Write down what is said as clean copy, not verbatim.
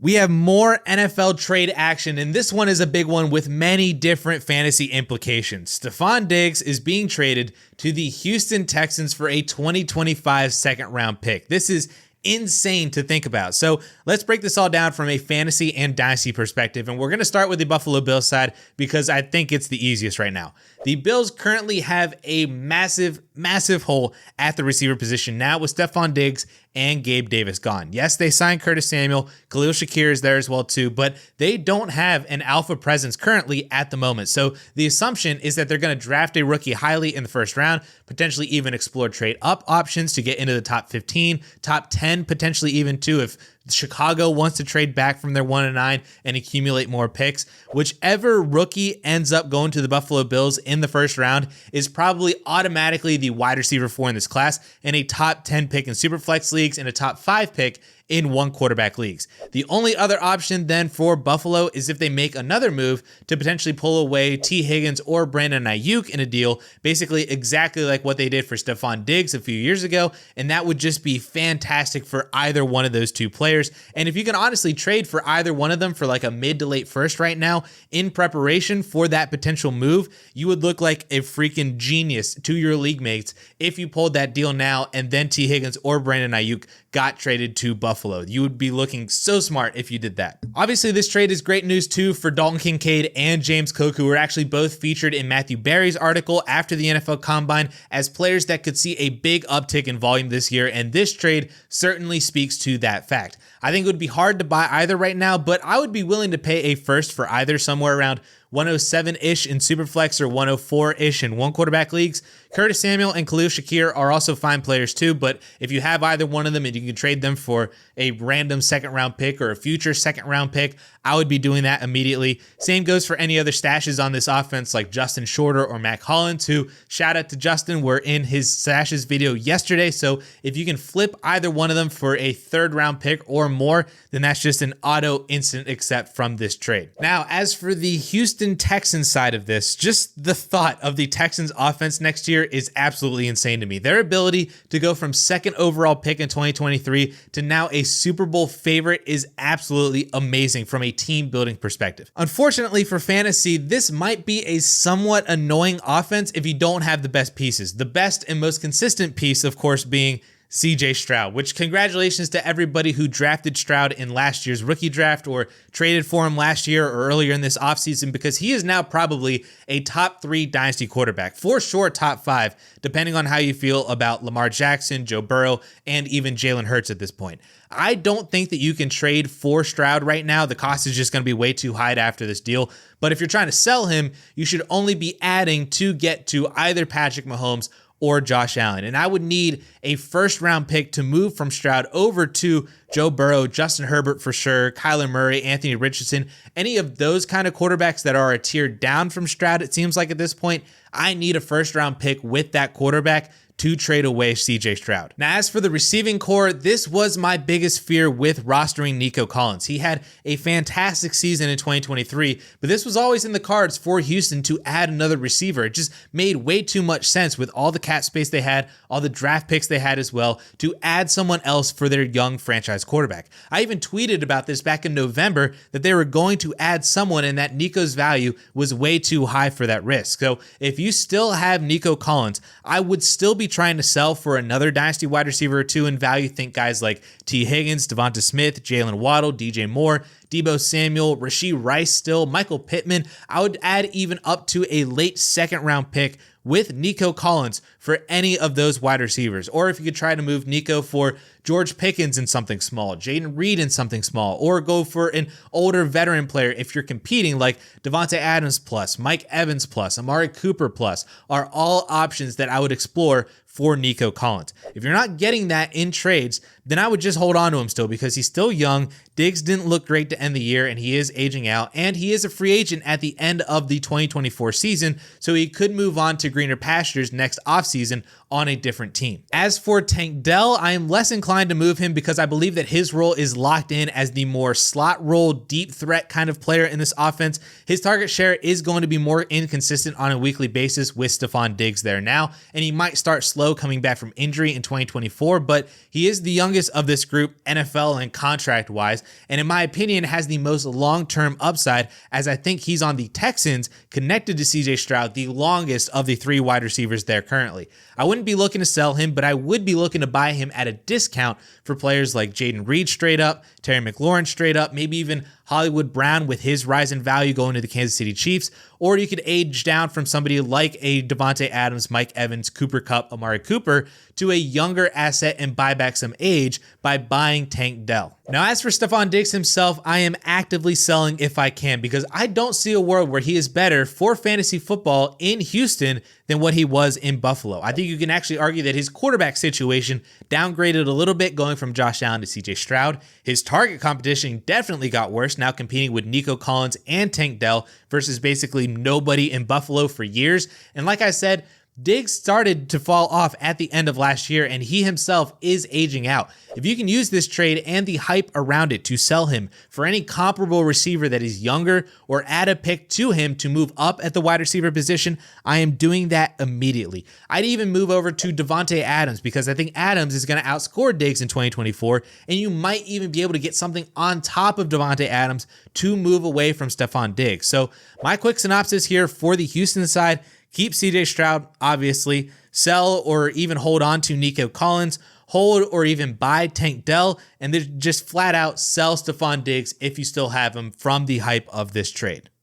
We have more NFL trade action, and this one is a big one with many different fantasy implications. Stefon Diggs is being traded to the Houston Texans for a 2025 second-round pick. This is insane to think about. So let's break this all down from a fantasy and dynasty perspective, and we're going to start with the Buffalo Bills side because I think it's the easiest right now. The Bills currently have a massive hole at the receiver position now with Stefon Diggs and Gabe Davis gone. Yes, they signed Curtis Samuel. Khalil Shakir is there as well too, but they don't have an alpha presence currently at the moment. So the assumption is that they're going to draft a rookie highly in the first round, potentially even explore trade up options to get into the top 15, top 10, potentially even too if Chicago wants to trade back from their 1-9 and accumulate more picks. Whichever rookie ends up going to the Buffalo Bills in the first round is probably automatically the wide receiver 4 in this class and a top 10 pick in Superflex leagues and a top 5 pick in one quarterback leagues. The only other option then for Buffalo is if they make another move to potentially pull away T. Higgins or Brandon Ayuk in a deal, basically exactly like what they did for Stefon Diggs a few years ago, and that would just be fantastic for either one of those two players. And if you can honestly trade for either one of them for like a mid to late first right now in preparation for that potential move, you would look like a freaking genius to your league mates if you pulled that deal now and then T. Higgins or Brandon Ayuk got traded to Buffalo. You would be looking so smart if you did that. Obviously, this trade is great news too for Dalton Kincaid and James Cook, who were actually both featured in Matthew Berry's article after the NFL Combine as players that could see a big uptick in volume this year, and this trade certainly speaks to that fact. I think it would be hard to buy either right now, but I would be willing to pay a first for either, somewhere around 107-ish in Superflex or 104-ish in one quarterback leagues. Curtis Samuel and Khalil Shakir are also fine players too, but if you have either one of them and you can trade them for a random second-round pick or a future second-round pick, I would be doing that immediately. Same goes for any other stashes on this offense like Justin Shorter or Matt Collins, who, shout out to Justin, were in his stashes video yesterday. So if you can flip either one of them for a third-round pick or more, then that's just an auto instant accept from this trade. Now, as for the Houston Texans side of this, just the thought of the Texans offense next year is absolutely insane to me. Their ability to go from second overall pick in 2023 to now a Super Bowl favorite is absolutely amazing from a team building perspective. Unfortunately for fantasy, this might be a somewhat annoying offense if you don't have the best pieces. The best and most consistent piece, of course, being CJ Stroud, which congratulations to everybody who drafted Stroud in last year's rookie draft or traded for him last year or earlier in this offseason, because he is now probably a top 3 dynasty quarterback, for sure top 5, depending on how you feel about Lamar Jackson, Joe Burrow, and even Jalen Hurts at this point. I don't think that you can trade for Stroud right now. The cost is just going to be way too high after this deal. But if you're trying to sell him, you should only be adding to get to either Patrick Mahomes or Josh Allen. And I would need a first round pick to move from Stroud over to Joe Burrow, Justin Herbert for sure, Kyler Murray, Anthony Richardson, any of those kind of quarterbacks that are a tier down from Stroud. It seems like at this point, I need a first round pick with that quarterback to trade away CJ Stroud. Now, as for the receiving core, this was my biggest fear with rostering Nico Collins. He had a fantastic season in 2023, but this was always in the cards for Houston to add another receiver. It just made way too much sense with all the cap space they had, all the draft picks they had as well, to add someone else for their young franchise quarterback. I even tweeted about this back in November that they were going to add someone and that Nico's value was way too high for that risk. So if you still have Nico Collins, I would still be trying to sell for another dynasty wide receiver or two in value. Think guys like T. Higgins, Devonta Smith, Jalen Waddle, DJ Moore, Deebo Samuel, Rashee Rice still, Michael Pittman. I would add even up to a late second round pick with Nico Collins for any of those wide receivers. Or if you could try to move Nico for George Pickens in something small, Jaden Reed in something small, or go for an older veteran player if you're competing like Devontae Adams plus, Mike Evans plus, Amari Cooper plus, are all options that I would explore for Nico Collins. If you're not getting that in trades, then I would just hold on to him still because he's still young. Diggs didn't look great to end the year, and he is aging out, and he is a free agent at the end of the 2024 season, so he could move on to greener pastures next offseason on a different team. As for Tank Dell, I am less inclined fine to move him because I believe that his role is locked in as the more slot role, deep threat kind of player in this offense. His target share is going to be more inconsistent on a weekly basis with Stefon Diggs there now, and he might start slow coming back from injury in 2024, but he is the youngest of this group, NFL and contract-wise, and in my opinion has the most long-term upside, as I think he's on the Texans, connected to CJ Stroud, the longest of the 3 wide receivers there currently. I wouldn't be looking to sell him, but I would be looking to buy him at a discount for players like Jaden Reed straight up, Terry McLaurin straight up, maybe even Hollywood Brown with his rise in value going to the Kansas City Chiefs, or you could age down from somebody like a Devontae Adams, Mike Evans, Cooper Kupp, Amari Cooper to a younger asset and buy back some age by buying Tank Dell. Now, as for Stefon Diggs himself, I am actively selling if I can because I don't see a world where he is better for fantasy football in Houston than what he was in Buffalo. I think you can actually argue that his quarterback situation downgraded a little bit going from Josh Allen to CJ Stroud. His target competition definitely got worse, now competing with Nico Collins and Tank Dell versus basically nobody in Buffalo for years. And like I said, Diggs started to fall off at the end of last year, and he himself is aging out. If you can use this trade and the hype around it to sell him for any comparable receiver that is younger or add a pick to him to move up at the wide receiver position, I am doing that immediately. I'd even move over to Devontae Adams because I think Adams is going to outscore Diggs in 2024, and you might even be able to get something on top of Devontae Adams to move away from Stefon Diggs. So my quick synopsis here for the Houston side: keep CJ Stroud, obviously. Sell or even hold on to Nico Collins. Hold or even buy Tank Dell. And then just flat out sell Stefon Diggs if you still have him from the hype of this trade.